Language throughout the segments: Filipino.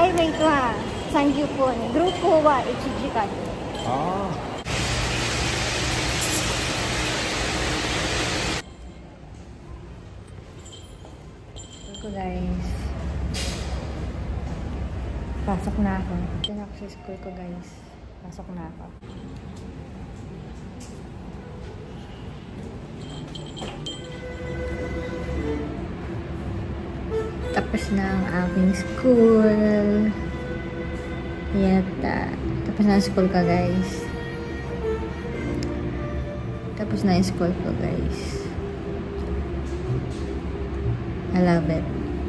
프라이베이트は30分、グループは1時間。ああ。Ito guys. Pasok na ako. Ito na ako sa school ko guys. Pasok na ako. Tapos na ang aking school. Yata. Tapos na ang school ko guys. Tapos na yung school ko guys. I love it.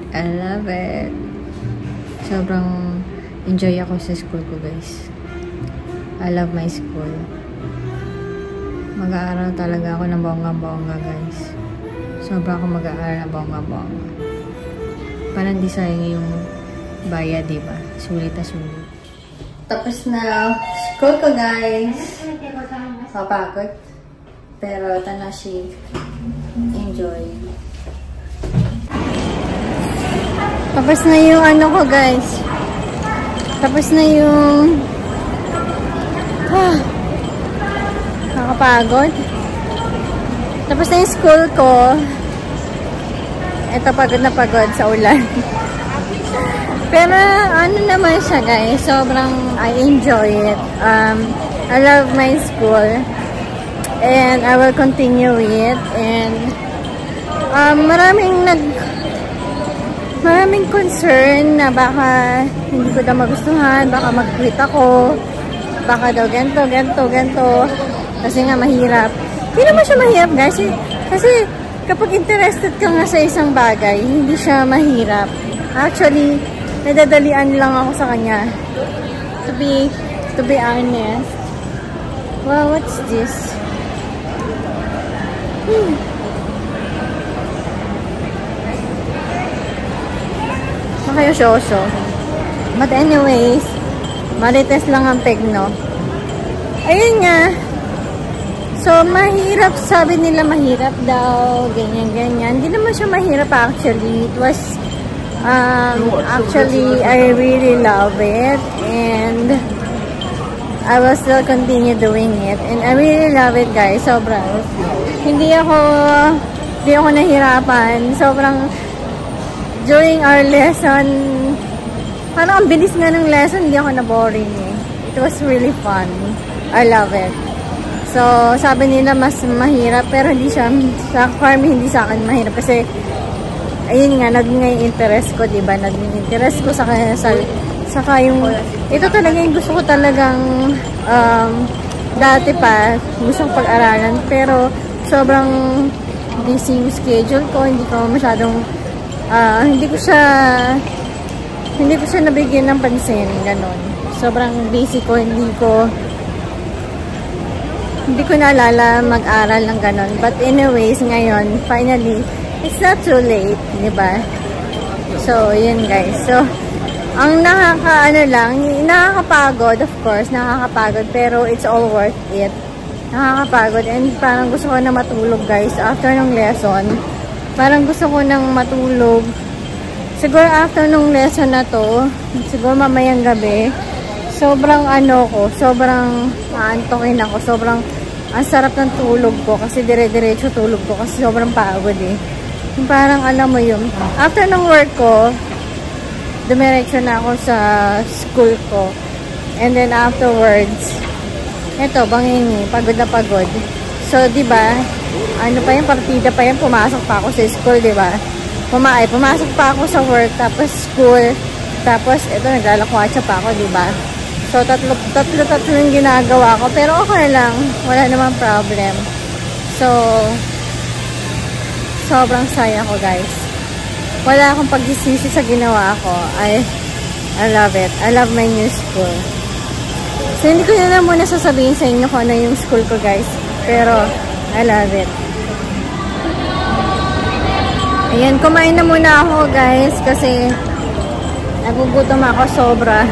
I love it. Sobrang enjoy ako sa school ko guys. I love my school. Mag-aaral talaga ako ng bongga-bongga guys. Sobrang ako mag-aaral ng bongga-bongga. Parang di sayang yung bayad, diba? Sulit na sulit. Tapos na school ko guys. Kapagod. Pero tanashi. Enjoy. Tapos na yung ano ko guys. Tapos na yung nakakapagod. Tapos na yung school ko. Ito pagod na pagod sa ulan. Pero ano naman siya guys. Sobrang I enjoy it. I love my school. And I will continue it. And maraming concern na baka hindi ko daw magustuhan, baka mag-quit ako, baka daw ganto. Kasi nga mahirap. Hindi naman siya mahirap guys. Kasi kapag interested ka nga sa isang bagay, hindi siya mahirap. Actually, nadadalian lang ako sa kanya. To be honest. Wow, what's this? Makayosyoso. But anyways, marites lang ang pegno. Ayun nga. So, mahirap. Sabi nila mahirap daw. Ganyan. Hindi naman siya mahirap actually. It was, actually, I really love it. And, I will still continue doing it. And I really love it guys. Sobrang. Hindi ako nahirapan. Sobrang, during our lesson, parang ang bilis nga ng lesson, hindi ako na-boring eh. It was really fun. I love it. So, sabi nila mas mahirap, pero hindi siya, for me, hindi sa akin mahirap. Kasi, ayun nga, naging nga yung interest ko, diba? Naging interest ko sa yung, ito talaga yung gusto ko talagang, dati pa, gusto ko pag-aralan. Pero, sobrang busy yung schedule ko, hindi ko masyadong, hindi ko siya nabigyan ng pansin, ganon. Sobrang busy ko, hindi ko naalala mag-aral ng ganon. But anyways, ngayon, finally, it's not too late, diba? So, yun guys. So, ang nakakapagod, of course, nakakapagod, pero it's all worth it. Nakakapagod, and parang gusto ko na matulog guys, after ng lesson. Parang gusto ko nang matulog. Siguro after nung lesson na to, siguro mamayang gabi, sobrang sobrang aantokin ako. Sobrang ang sarap ng tulog ko kasi dire-diretso tulog ko kasi sobrang pagod eh. Parang alam mo yun. After ng work ko, dumiretso na ako sa school ko. And then afterwards, eto, bangin pagod na pagod. So, diba, ano pa yung partida pa yung pumasok pa ako sa school, diba? Pumasok pa ako sa work, tapos school, tapos, eto, naglalakwatsa pa ako, diba? So, tatlo yung ginagawa ko. Pero okay lang. Wala namang problem. So, sobrang saya ko, guys. Wala akong pagsisisi sa ginawa ko. I love it. I love my new school. So, hindi ko na muna sasabihin sa inyo kung ano yung school ko, guys. Pero, I love it. Ayan, kumain na muna ako, guys. Kasi, nagugutom ako sobra.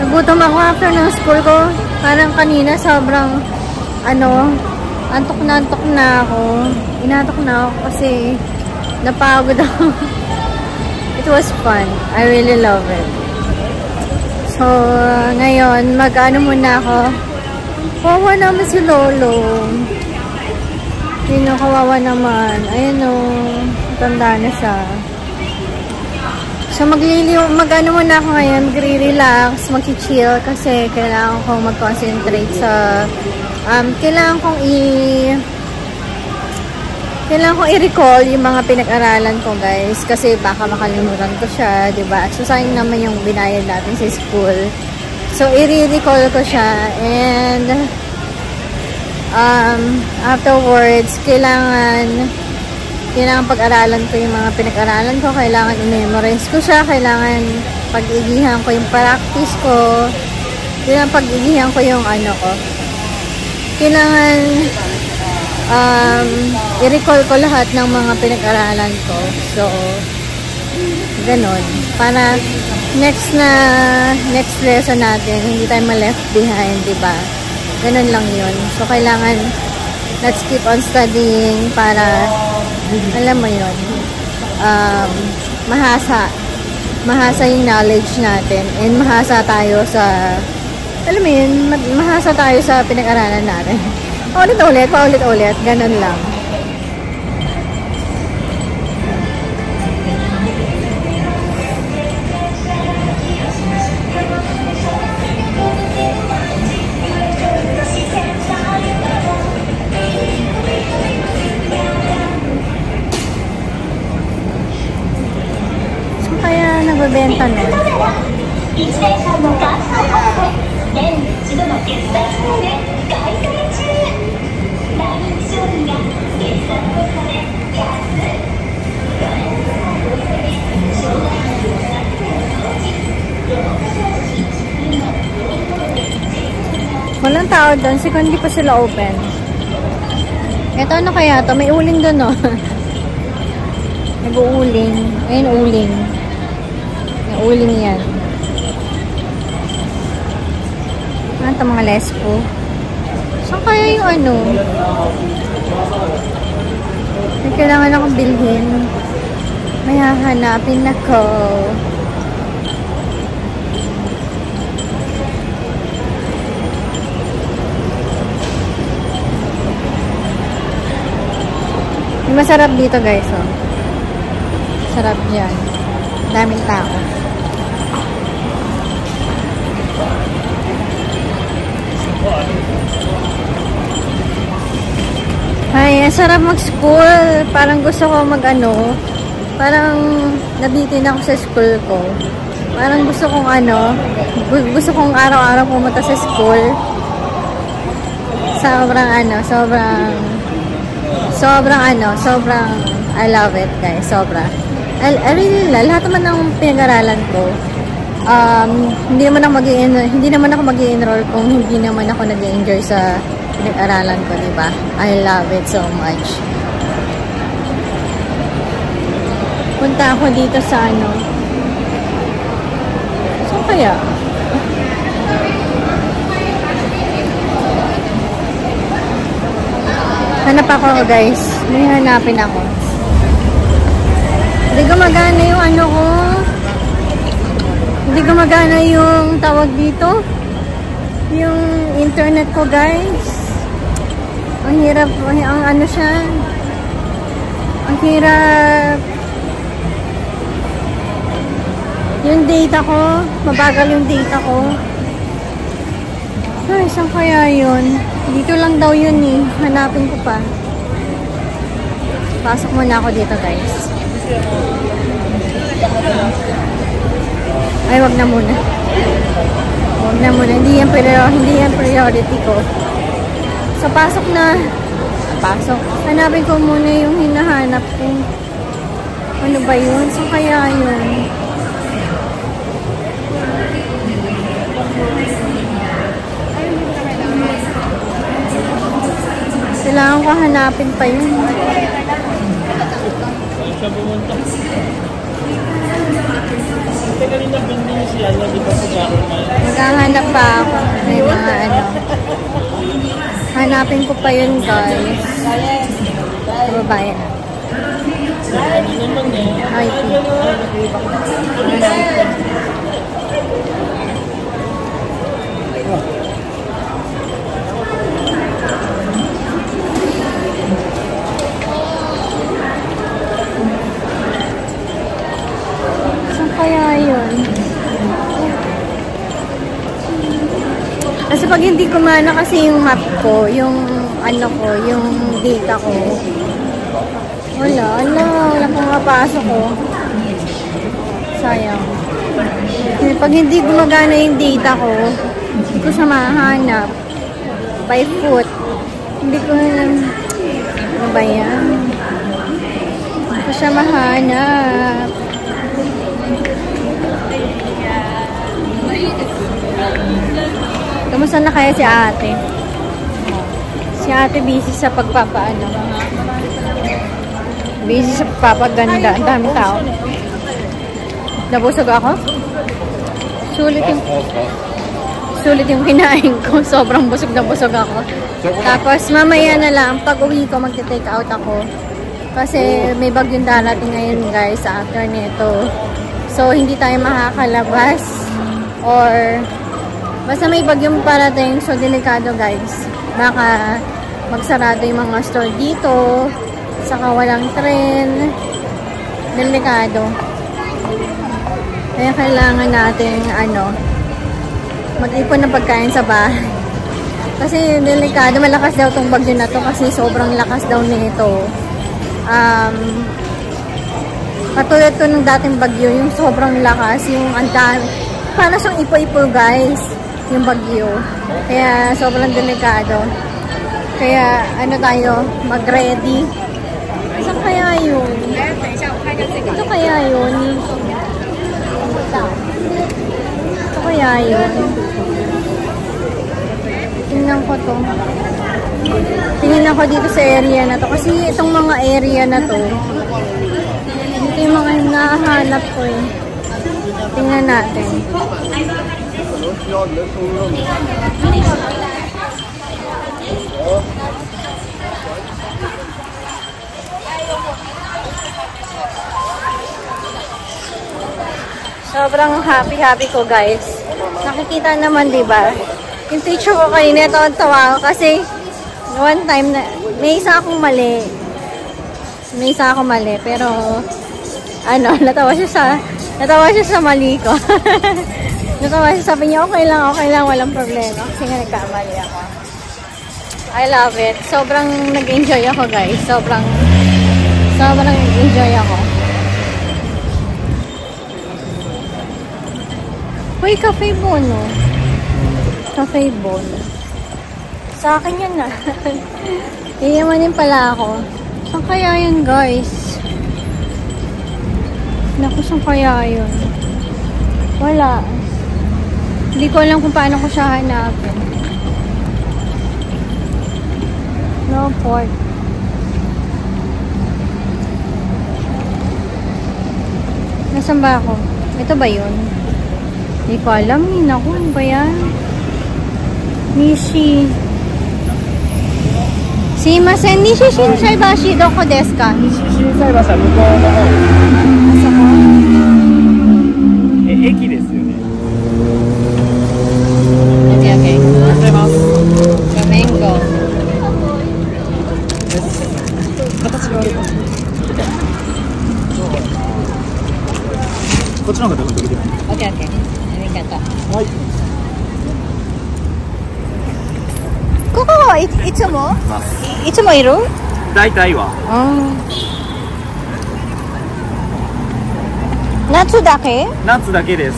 Nagutom ako after ng school ko. Parang kanina sobrang antok na ako. Inatok na ako kasi napagod ako. It was fun. I really love it. So, ngayon, mag-ano muna ako. Kawawa naman si Lolo. Yun, kawawa naman. Ayun o, tanda na siya. So, mag-ano muna ako ngayon, mag-relax, mag-chill kasi kailangan kong mag-concentrate sa, kailangan kong i-recall yung mga pinag-aralan ko, guys, kasi baka makalimutan ko siya, diba? So, sayang naman yung binayad natin sa school. So, i-recall ko siya, and, afterwards, kailangan pag-aralan ko yung mga pinag-aralan ko, kailangan i-memorize ko siya, kailangan pag-igihan ko yung practice ko, kailangan pag-igihan ko yung ano ko, kailangan i-recall ko lahat ng mga pinag-aralan ko. So, ganun. Para next lesson natin, hindi tayo ma-left behind, diba? Ganun lang yun. So, kailangan let's keep on studying para alam mo yun, mahasa yung knowledge natin, and mahasa tayo sa, alam mo yun, mahasa tayo sa pinag-aralan natin. Paulit-ulit, ganun lang. Nagbebenta nun. Walang tao doon, siguro hindi pa sila open. Ito ano kaya to? May uling doon, no? Nag-uuling. Ayun, uling. Uling yan. Ano ito mga lespo? Saan kaya yung ano? May kailangan akong bilhin. May hahanapin ako. Masarap dito, guys, oh. Sarap yan. Daming tao. Ay, sarap mag-school. Parang gusto ko mag-ano. Parang nabitin ako sa school ko. Parang gusto kong gusto kong araw-araw pumunta sa school. Sobrang I love it, guys. Sobra. I really love. Lahat naman ng pinag-aralan ko, hindi naman ako mag-i-enroll kung hindi naman ako nag-i-enjoy sa pinag-aralan ko, diba? I love it so much. Punta ako dito sa saan kaya? Hanap ako, guys. May hanapin ako. Hindi gumagana yung ko. Hindi gumagana yung tawag dito. Yung internet ko, guys. Ang hirap. Ang siya. Ang hirap. Yung data ko. Mabagal yung data ko. Ay, saan kaya yun? Dito lang daw yun eh. Hanapin ko pa. Pasok muna ako dito, guys. Ay, wag na muna. Wag na muna. Hindi yan priority ko. So, pasok na. Pasok. Hanapin ko muna yung hinahanap ko. Ano ba yun? So, kaya yun. Kailangan ko hanapin pa yun. Maghahanap pa ako. May mga hanapin ko pa yun, guys. Kababayan. IT. pag hindi kumana kasi yung map ko, yung ano ko, yung data ko. Wala pang mapasok ko. Sayang. Pag hindi gumagana yung data ko, hindi ko siya mahanap. By foot. Hindi ko, ano ba yan? Hindi ko siya mahanap. Kamusta na kaya si ate? Si ate busy sa pagpapaano. Busy sa pagpapaganda. Ang dami tao. Nabusog ako? Sulit yung kinain ko. Sobrang busog na busog ako. Tapos mamaya na lang, pag uwi ko, magte-take out ako. Kasi may bagyong darating ngayon guys after nito. So hindi tayo makakalabas. Or basta may bagyong parating, so delikado guys. Baka magsarado yung mga store dito. Saka walang tren. Delikado. Kaya kailangan natin mag-ipon ng pagkain sa bahay. Kasi delikado, malakas daw tong bagyo na to kasi sobrang lakas daw nito. Katulad to ng dating bagyo, yung sobrang lakas, yung andami. Para siyang ipo-ipo guys, yung bagyo. Kaya sobrang delikado. Kaya tayo, mag-ready. Saan kaya yun? Ito kaya yun? Ito kaya yun? Tingnan ko to. Tingnan ko dito sa area na to. Kasi itong mga area na to, dito yung mga hinahanap ko eh. Tingnan natin. Sobrang happy ko guys. Nakikita naman, diba? Yung teacher ko kayo, tawa ko kasi one time na may isa akong mali. Pero natawa siya sa mali ko. Natawa siya, sabi niya, okay lang, walang problema. Kasi nga nagkamali ako. I love it. Sobrang nag-enjoy ako guys. Sobrang nag-enjoy ako. Uy, cafe bono. Cafe bono. Sa akin yan na. Iyamanin pala ako. Saan kaya yun guys? Naku, saan kaya yun? Wala. Hindi ko alam kung paano ko siya hanapin. No port. Nasaan ba ako? Ito ba yun? Hindi ko alam. Naku, ano ba yan? Nishi. Simasen, Nishi Shinsai Bashi doko desu ka? Nishi Shinsai Bashiは向こうの方。あそこ？駅ですよね。Okay, okay. ありがとうございます。Flamengo. 形があるか。こっちの方が多分できる。Okay, okay. Arigato. はい。ここはいつもいる？大体は。夏だけ？夏だけです。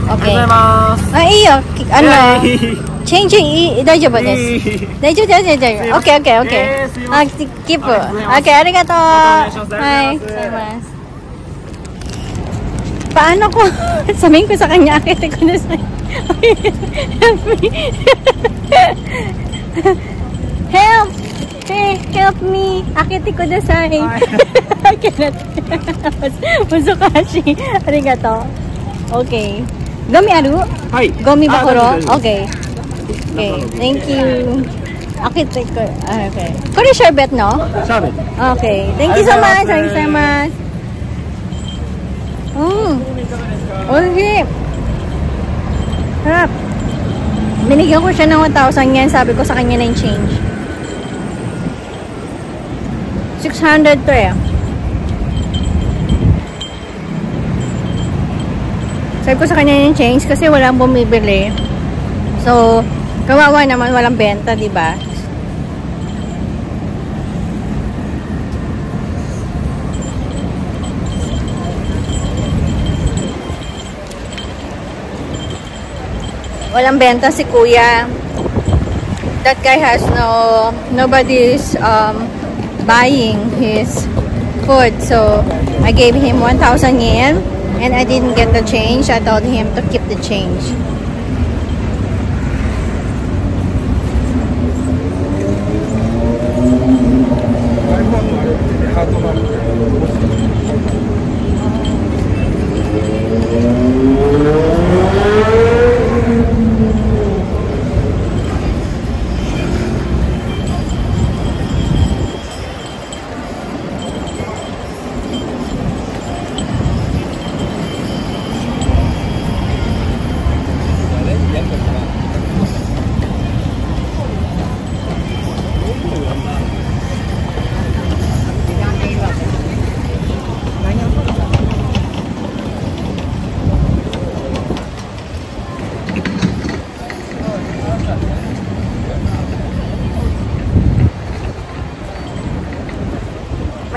オッケー。ありがとうございます。あ、いいよ。チェンジ大丈夫です。大丈夫。オッケー。あ、キープ。オッケー、ありがとう。はい。Paano ko? Sabihin ko sa kanya, akit ko na sa help me. Help! Hey, help me. Akit ko na sa Musukashi. Arigato. Okay. Gomi aru? Gomi bakuro? Okay. Okay, thank you. Akit ko. Okay. Kore sherbet, no? Sherbet. Okay. Thank you so much. Thank you so much. Okay. Harap. Binigyan ko siya ng 1,000 yen. Sabi ko sa kanya na yung change. 600 to eh. Sabi ko sa kanya yung change kasi walang bumibili. So, kawawa naman, walang benta, diba? Walang benta si kuya. That guy has nobody's buying his food. So, I gave him 1,000 yen. And I didn't get the change. I told him to keep the change.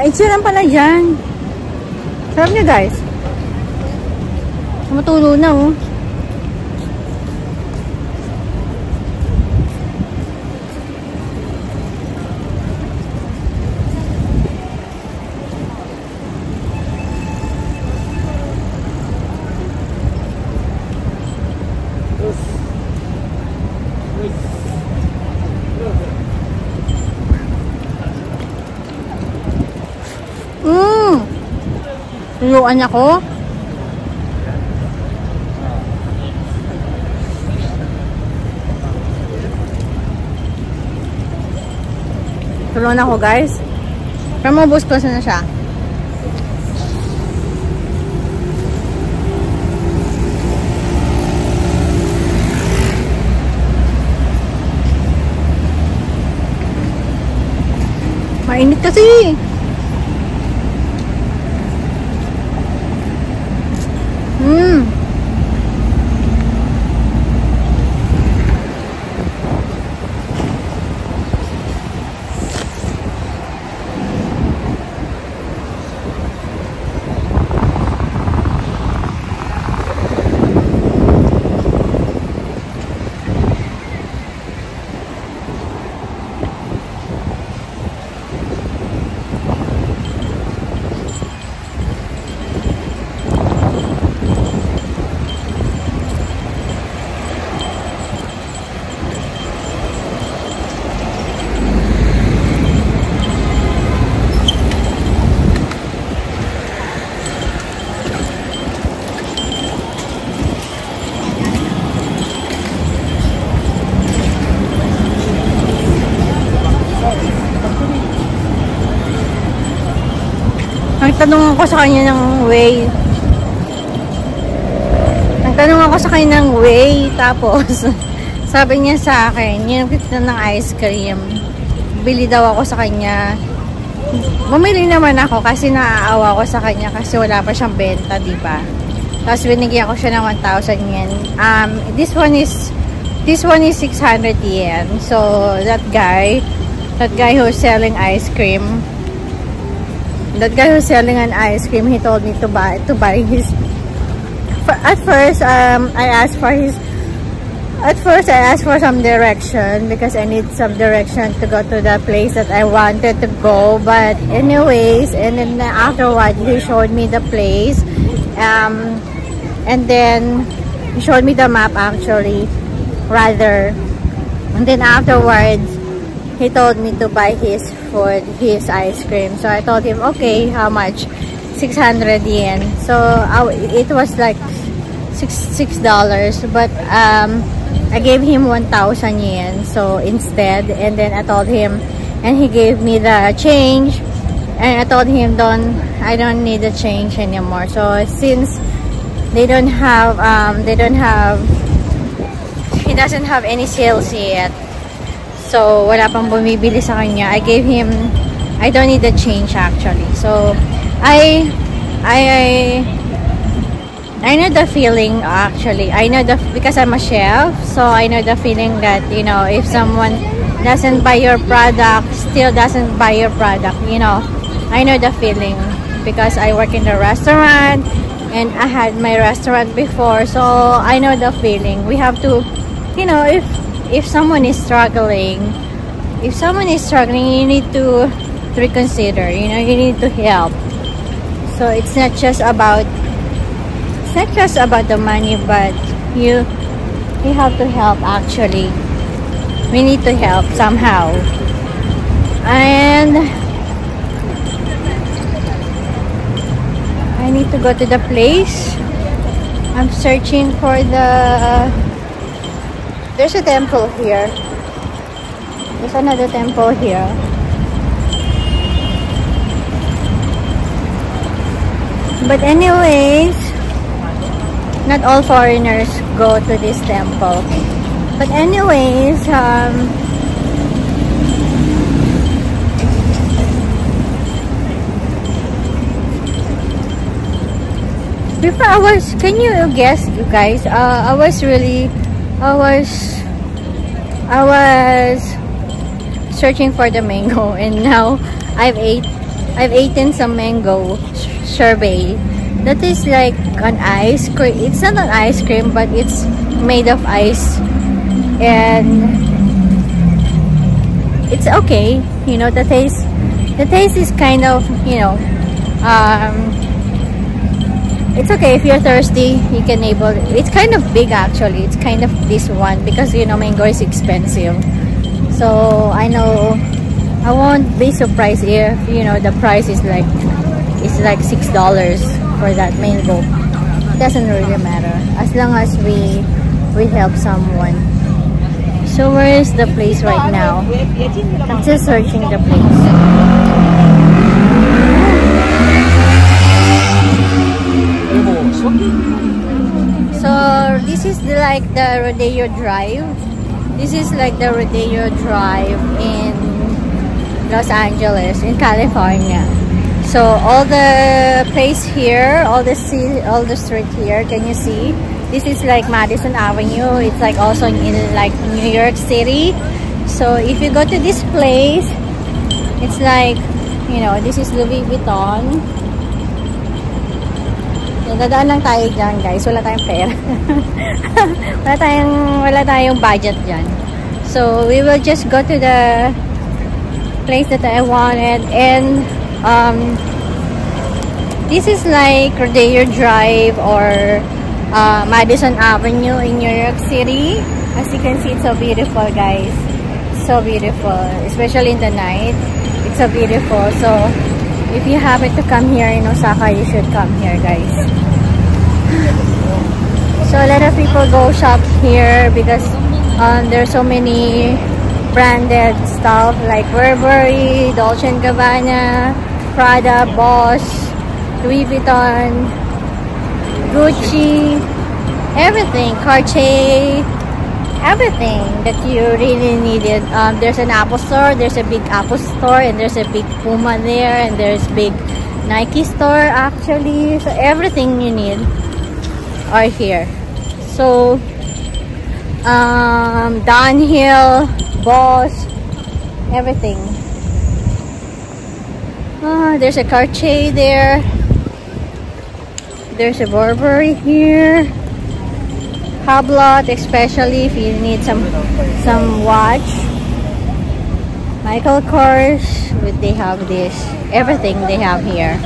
Maiksi lang pala dyan. Sarap niya guys. Matulo na oh. Tuyuan ako. Tulungan ako guys. Pero mabus ko na siya. Mainit kasi. Nagtanong ako sa kanya ng way. Tapos sabi niya sa akin, yung kita ng ice cream. Bili daw ako sa kanya. Bumili naman ako kasi naaawa ko sa kanya kasi wala pa siyang benta, diba? Tapos binigyan ko siya ng 1,000 yen. This one is 600 yen. So that guy who's selling ice cream, he told me to buy his. At first I asked for some direction because I need some direction to go to the place that I wanted to go. But anyways, and then afterward he showed me the place, and then he showed me the map actually, rather, and then afterwards he told me to buy his food, his ice cream. So I told him, okay, how much? 600 yen. So it was like $6, but I gave him 1,000 yen so instead, and then I told him, and he gave me the change, and I told him I don't need the change anymore. So since he doesn't have any sales yet, so wala pang bumibili sa kanya, I gave him I don't need the change actually. So I know the feeling actually. I know because I'm a chef, so I know the feeling that, you know, if someone doesn't buy your product, still doesn't buy your product, you know. I know the feeling because I work in the restaurant and I had my restaurant before, so I know the feeling. We have to, you know, if someone is struggling, you need to reconsider, you know, you need to help. So it's not just about the money, but you have to help actually. We need to help somehow. And I need to go to the place. I'm searching for there's a temple here. There's another temple here. But anyways, not all foreigners go to this temple. But anyways, before I was, can you guess, you guys? I was searching for the mango, and now I've eaten some mango sorbet. That is like an ice cream. It's not an ice cream, but it's made of ice, and it's okay. You know, the taste is kind of, you know, it's okay if you're thirsty. You can it's kind of big actually. It's kind of this one because, you know, mango is expensive. So I know I won't be surprised if, you know, the price is like $6 for that mango. It doesn't really matter as long as we help someone. So where is the place right now? I'm just searching the place. So this is like the Rodeo Drive. This is like the Rodeo Drive in Los Angeles, in California. So all the place here, all the street here, can you see? This is like Madison Avenue. It's like also in like New York City. So if you go to this place, it's like, you know, this is Louis Vuitton. Dadaan lang tayo dyan, guys. Wala tayong pera. wala tayong budget dyan. So we will just go to the place that I wanted, and this is like Rodeo Drive or Madison Avenue in New York City. As you can see, it's so beautiful, guys. So beautiful, especially in the night. It's so beautiful. So if you happen to come here in Osaka, you should come here, guys. So a lot of people go shop here because there's so many branded stuff like Burberry, Dolce & Gabbana, Prada, Boss, Louis Vuitton, Gucci, everything, Cartier, everything that you really needed. There's an Apple store, there's a big Apple store, and there's a big Puma there, and there's big Nike store actually. So everything you need are here. So Dunhill, Boss, everything. There's a Cartier there. There's a Burberry here. Hublot, especially if you need some watch. Michael Kors, they have this. Everything they have here.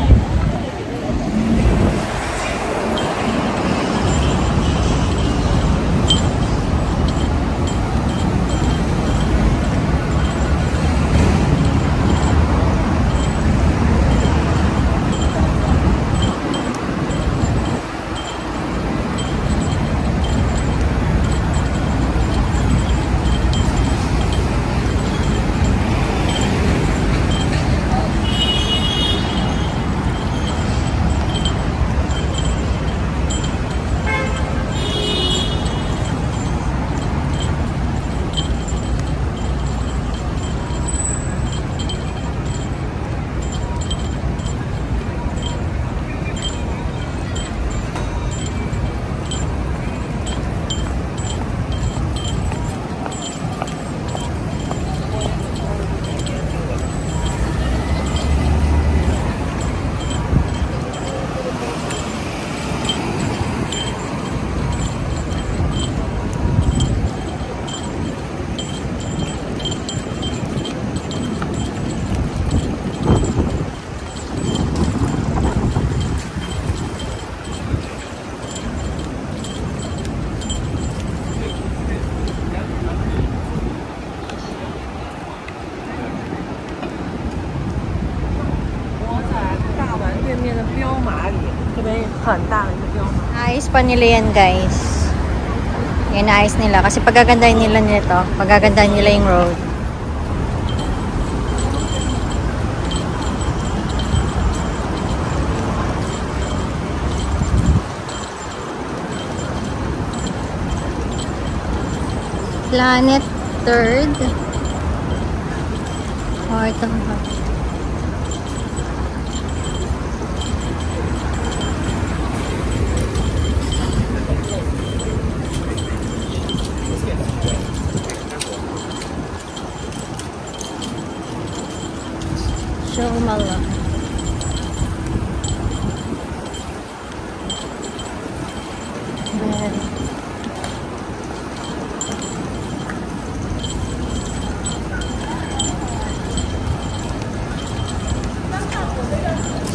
pa nila yan, guys. Inaayos nila. Kasi pagagandahin nila nito. Pagagandahin nila yung road. Planet 3rd. Heart of Heart. Shomala.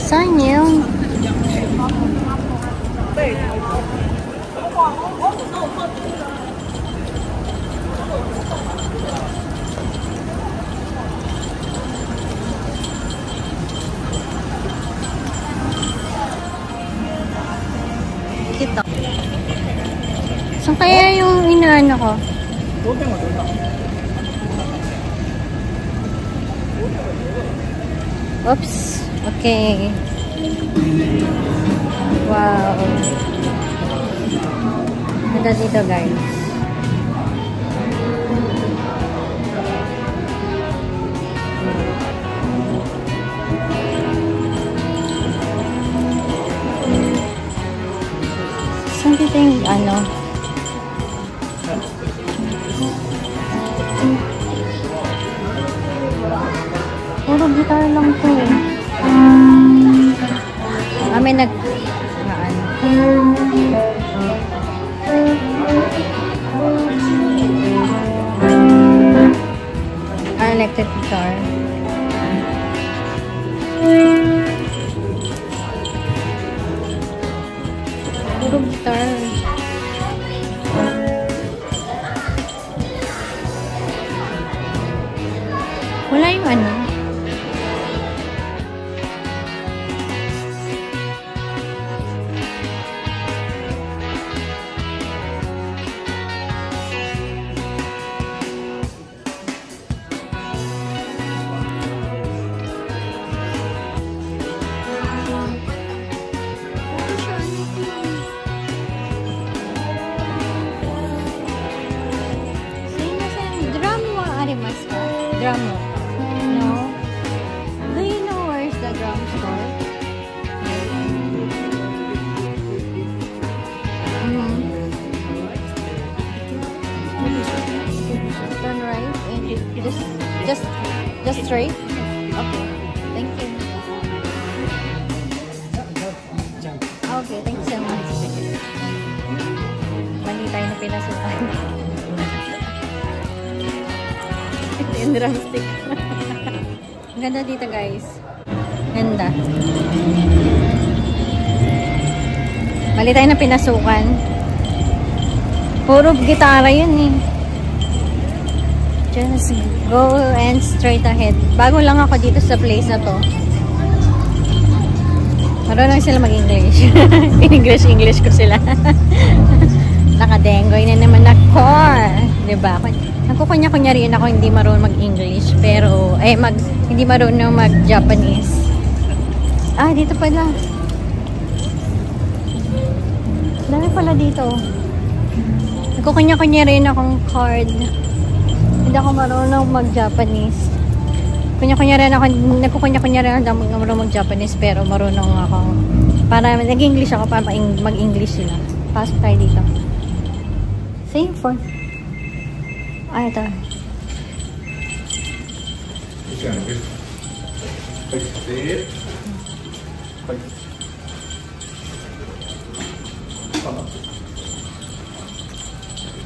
Saan yun? Ito. Saan kaya yung inaano ko? Oops. Okay. Wow. Ganda dito, guys. Saan dito yung ano? Puro gitar lang to eh. May nag... electric guitar. Puro gitar. Wala yung ano. Drum mo? No? Do you know where's the drum store? Turn right and just straight? Okay. Thank you. Okay, thank you so much. Mali tayo na pinasukan. Yung drumstick. Ang ganda dito, guys. Ganda. Mali tayo na pinasukan. Puro gitara yun eh. Just go and straight ahead. Bago lang ako dito sa place na to. Marunong sila mag-English. English ko sila. Nakadengoy na naman ako. Diba? Nagkukunya-kunya rin ako hindi marunong mag-English. Pero, hindi marunong mag-Japanese. Ah, dito pala. Dami pala dito. Nagkukunya-kunya rin akong card. Hindi ako marunong mag-Japanese. Nagkukunya-kunya rin ako marunong mag-Japanese. Pero marunong ako. Para nag-English ako para mag-English sila. Pasok tayo dito. Same for. Ah, ito.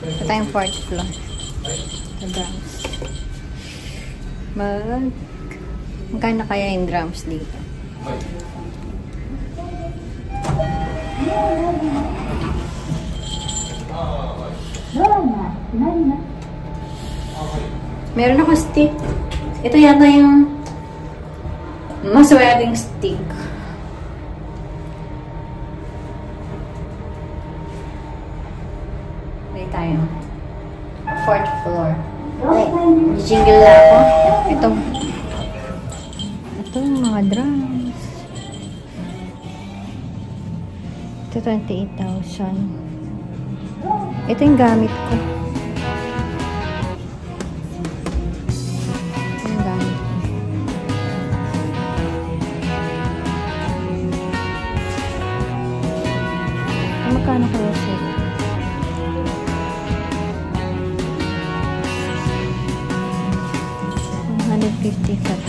Ito tayong 4th floor. The drums. Magkano kaya yung drums dito? Meron akong stick. Ito yata yung mas wedding stick. Bili tayo. 4th floor. Jingle na ako. Ito yung mga drums. Ito 28,000. Ito yung gamit ko. Ito yung gamit ko. Magkano kaya siya? 150 cut.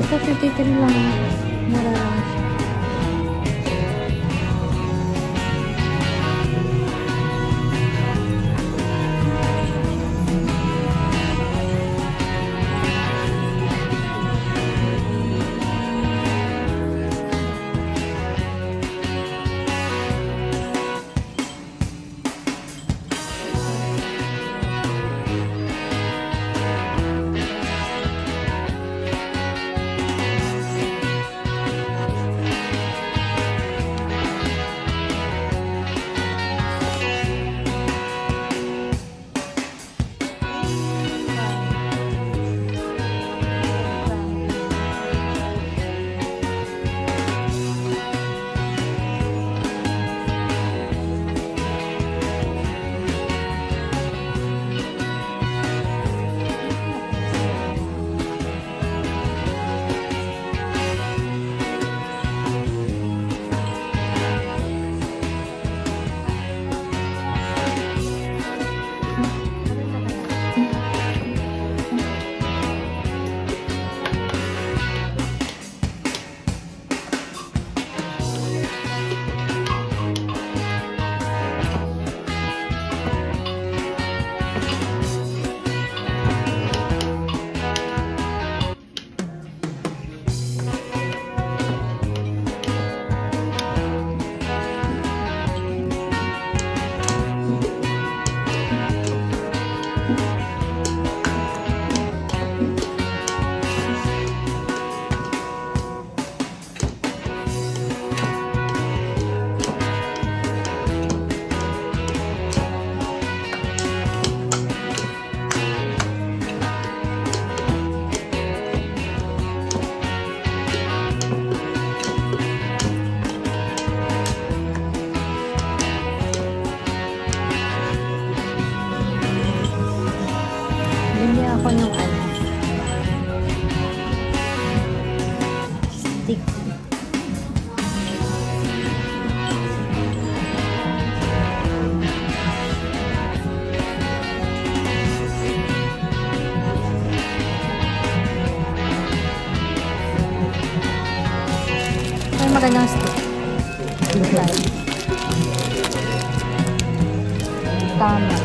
Ito 53 lang. Mura lang siya. Ako ng stick. Ay, magandang stick. Tama.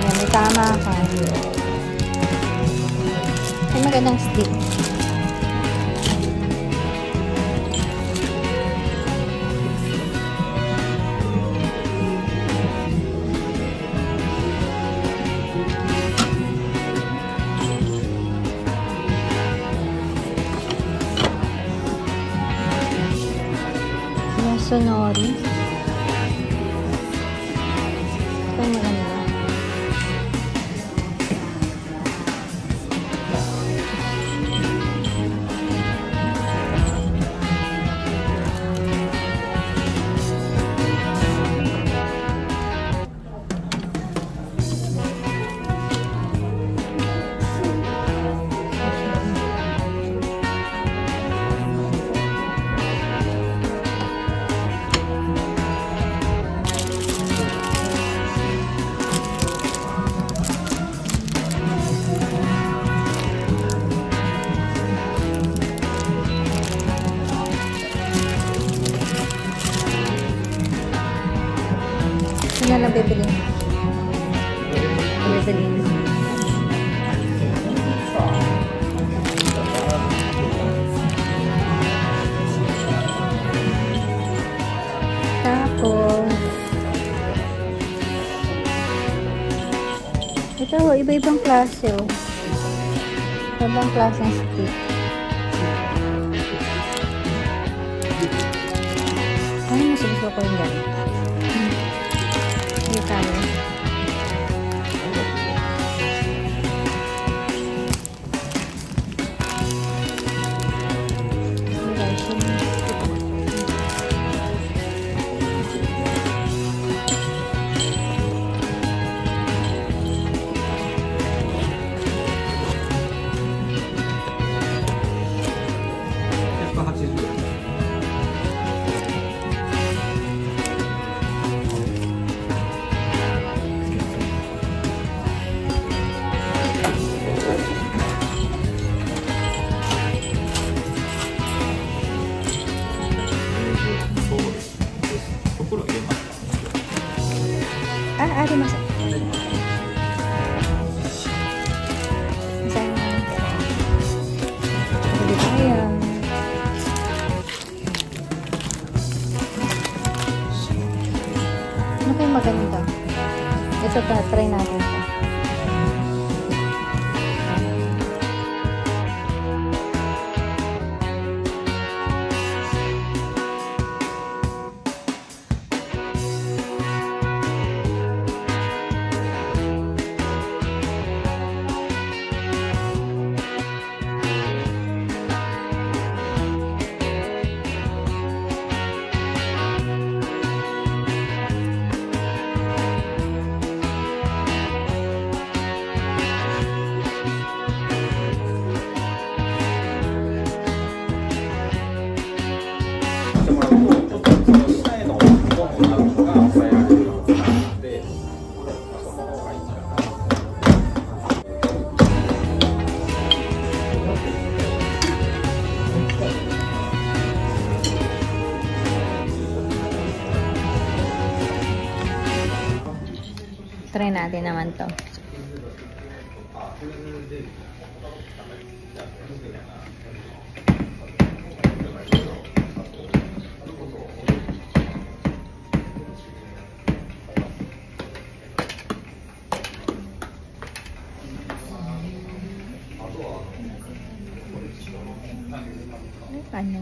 Yan, may tama ka. Ay, magandang stick. Yung sonori. Ito maganda. Ano lang bibilin? Bibilin. Tapos, ito, iba-ibang klase, oh. Iba-ibang klase ng stick. pakinggan. Hindi tayo. Ada masak. Ano kayong maganda? Ito try natin ito. Try natin naman to. Ano?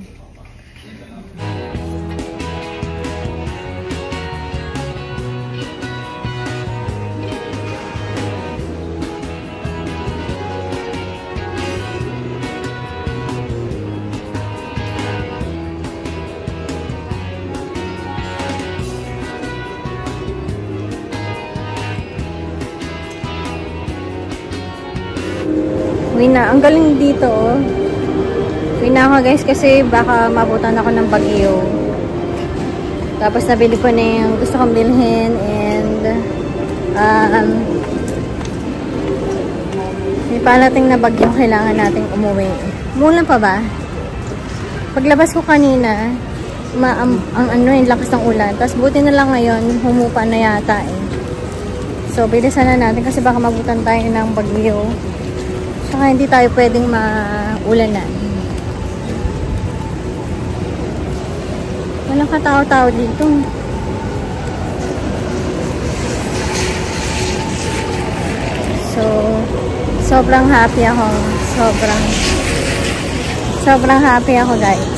Wina, ang galing dito oh. Wina ako guys kasi baka mabutan ako ng bagyo. Tapos nabili ko na yung gusto kong bilhin and may palating na bagyo kailangan nating umuwi. Mulan pa ba? Paglabas ko kanina, ang ano yung lakas ng ulan. Tapos buti na lang ngayon, humupa na yata eh. So bilisan na natin kasi baka mabutan tayo ng bagyo. Saka hindi tayo pwedeng maulanan. Walang katao-tao dito. So, sobrang happy ako. Sobrang happy ako guys.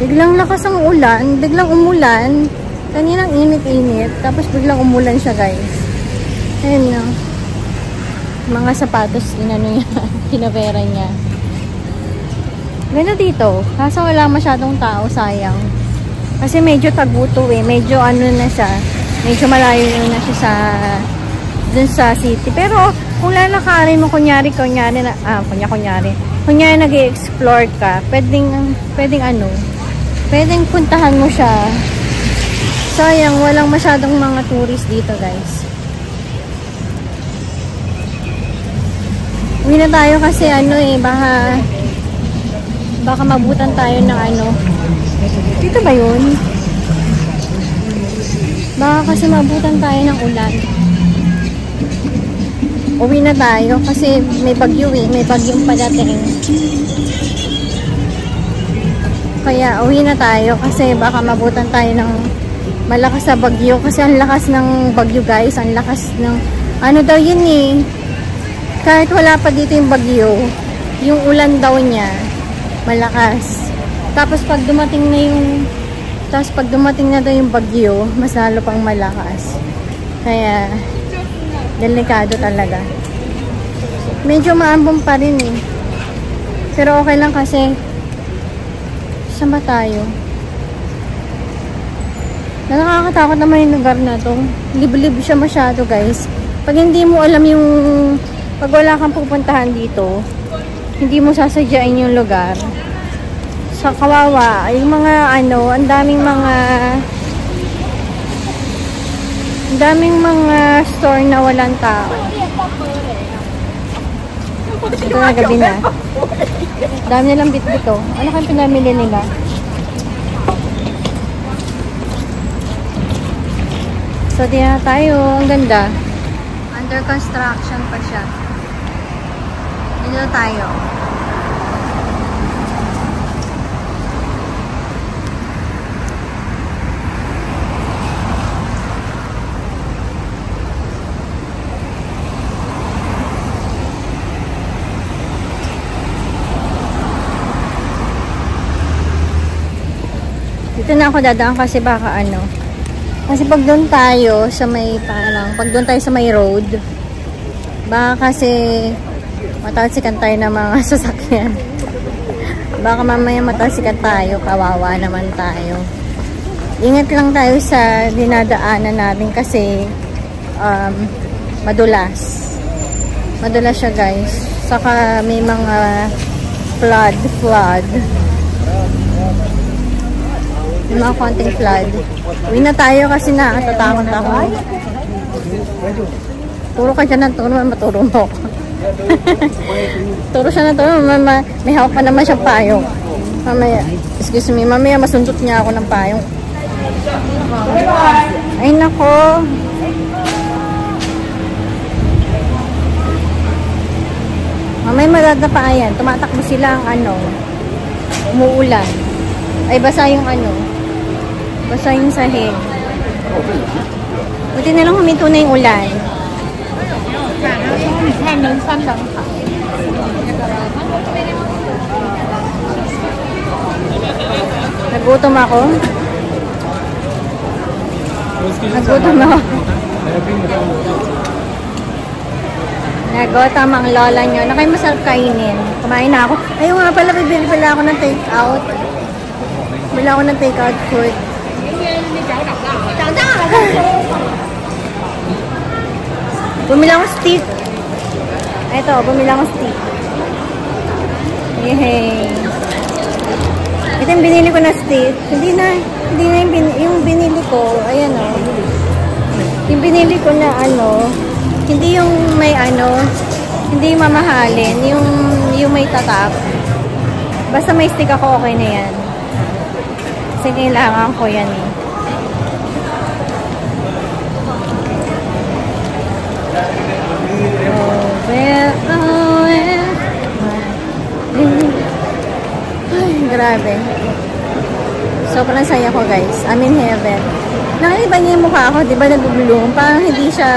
Biglang lakas ang ulan, biglang umulan. Kaninang init-init, tapos biglang umulan siya guys. Ayun na. Mga sapatos, inano niya, kinavera niya. Ganda dito, kaso wala masyadong tao, sayang. Kasi medyo taguto eh, medyo ano na siya, medyo malayo na siya sa, dun sa city. Pero kung lalakarin mo, kunyari nag-i-explore ka, pwedeng puntahan mo siya. Sayang, walang masyadong mga tourist dito, guys. Uwi na tayo kasi baka mabutan tayo ng Dito ba yun? Baka kasi mabutan tayo ng ulan. Uwi na tayo kasi may bagyo eh. May bagyong padating. Kaya uwi na tayo kasi baka mabutan tayo ng malakas sa bagyo kasi ang lakas ng bagyo guys, ang lakas ng ano daw yun eh, kahit wala pa dito yung bagyo, yung ulan daw niya malakas. Tapos pag dumating na daw yung bagyo, mas lalo pang malakas. Kaya, delikado talaga. Medyo maambon pa rin eh. Pero okay lang kasi, saan ba tayo? Nakakatakot naman yung lugar na to. Liblib siya masyado, guys. Pag hindi mo alam yung, pag wala kang pupuntahan dito, hindi mo sasadyain yung lugar. Sa kawawa, yung mga ano, ang daming mga store na walang tao. Ito na, gabi na. Dami nilang bitbit oh. Ano kayong pinamili nila? So, di na tayo. Ang ganda. Under construction pa siya. Dito na tayo. Dito na ako dadaan kasi baka ano. Kasi pag doon tayo sa may road, baka kasi matalsikan tayo ng mga sasakyan. Baka mamaya matalsikan tayo, kawawa naman tayo. Ingat lang tayo sa dinadaanan natin kasi madulas. Madulas siya, guys. Saka may mga flood. May mga konting flood. Uwi na tayo kasi nakatatakot ako. Turo ka dyan ng turo, maturo mo. Turo siya ng turo, may hawak pa naman siyang payong. Mamaya, excuse me, mamaya masundot niya ako ng payong. Ay nako. Mamaya madadapa yan. Tumatakbo sila ang ano, umuulan. Ay basa yung ano. Basa yung sahig. Buti na lang huminto na yung ulan. Nagutom ako. Nagutom ang lola nyo. Na kayo masarap kainin. Kumain na ako. Ayun nga pala, bibili pala ako ng take out. Bili ako ng take out food. Bumili ako steak. Ito, bumili ako steak. Yay! Ito yung binili ko na steak. Hindi na yung binili ko. Ayan o. Yung binili ko na ano, hindi yung may ano, hindi yung mamahalin. Yung may tatak. Basta may steak ako, okay na yan. Kasi kailangan ko yan eh. Ay, grabe. Sobrang saya ko, guys. I'm in heaven. Nakaiba niya yung mukha ako, di ba nag-bloom? Parang hindi siya...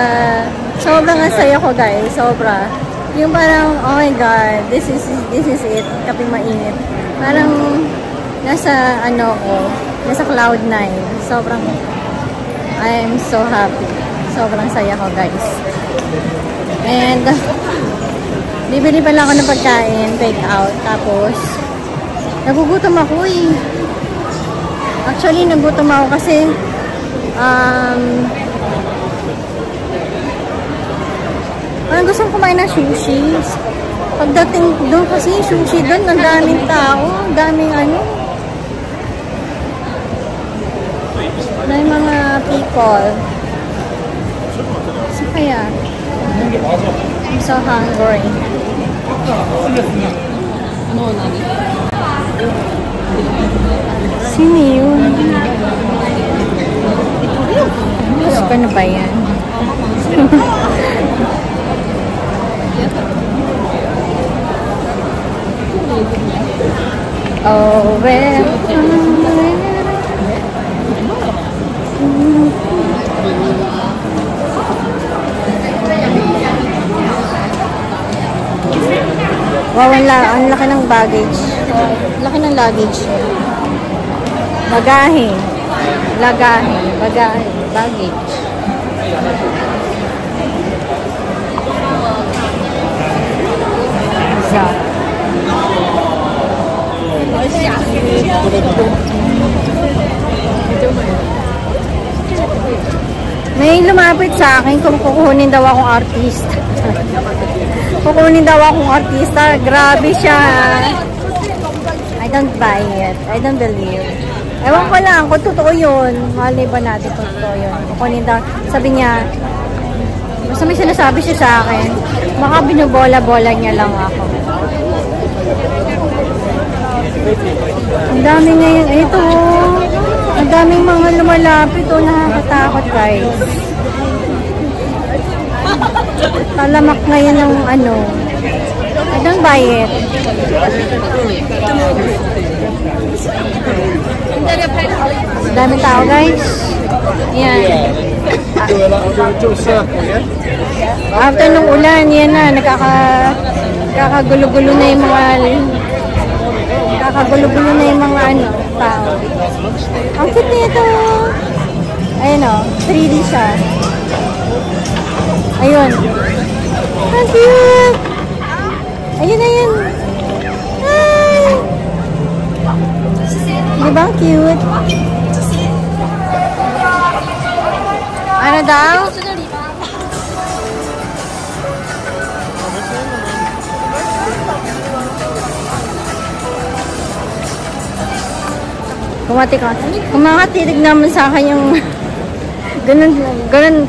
Sobrang saya ko, guys. Sobra. Yung parang, oh my God, this is it. Kaping mainit. Parang nasa, ano ko, nasa cloud 9. Sobrang, I am so happy. Sobrang saya ko, guys. And, bibili pala ako ng pagkain, take out. Tapos, nagugutom ako eh. Actually, nagutom ako kasi, parang gusto kong kumain ng sushi. Pagdating doon kasi, sushi doon, ang daming tao, ang daming ano. May mga people. So, kaya, I'm so hungry. Sino yun? Gusto ka na ba yan? Oh, well. Wow, ang laki ng baggage. Laki ng luggage. Bagahe. Lagahe. Bagahe. Baggage. Isa. May lumapit sa akin kung kukunin daw akong artista. Kukunin daw akong artista. Grabe siya. I don't buy it. I don't believe. Ewan ko lang kung totoo yun. Malay ba natin kung totoo yun. Kukunin daw. Sabi niya, basta may sinasabi siya sa akin, baka binubola-bola niya lang ako. Ang dami ngayon. Ito. Ang daming mga lumalapit. Nakakatakot guys. Talamak ngayon ng ano. I don't buy it. Dami tao guys. Yan. After nung ulan, yan na. Nakakagulo-gulo na yung mga ano, tao. Ang cute nito. Ayun o. 3D siya. Ayun. Ang cute. Ayun, ayun. Ay! Diba ang cute? Ano daw? Kumatitig naman sa akin yung ganun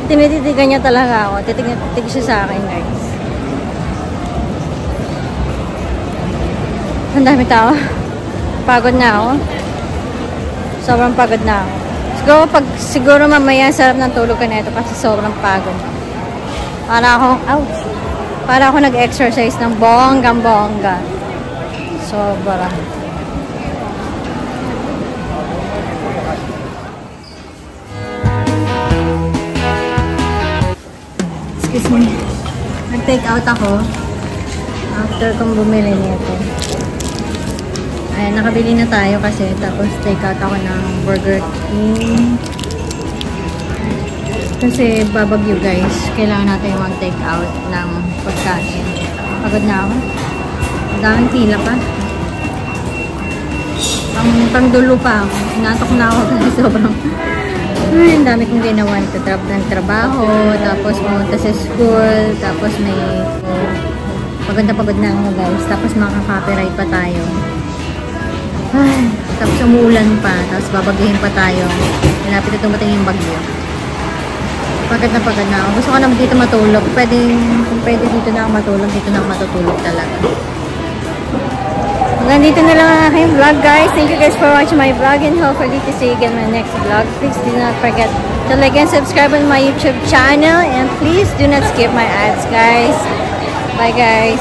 tinititigan niya talaga ako. Titig siya sa akin guys. Ang dami tao. Pagod na ako. Sobrang pagod na ako. Siguro mamaya sarap ng tulog ka na ito kasi sobrang pagod. Para ako nag-exercise ng bonggang-bongga. Sobra. Excuse me. Nag-take out ako after kong bumili nito. Ayan, nakabili na tayo kasi tapos take out ako ng Burger King. Kasi babagyo guys. Kailangan natin mag-take out ng pagkain. Pagod na ako. Ang daming pila pa. Pangdulo pa ako. Inatok na ako kasi sobrang ang dami kong ginawa. Nagtatrap ng trabaho, tapos pumunta sa school, tapos may pagod na ako guys. Tapos makaka-copyright pa tayo. Ay, tapos umuulan pa, tapos babagyahin pa tayo. Malapit na tumating yung bagyo. Pagod na ako. Gusto ko naman dito matulog. Kung pwede dito na ako matulog, dito na ako matutulog talaga. Hanggang dito na lang ang aking vlog guys. Thank you guys for watching my vlog and hopefully to see you again in my next vlog. Please do not forget to like and subscribe on my YouTube channel and please do not skip my ads guys. Bye guys.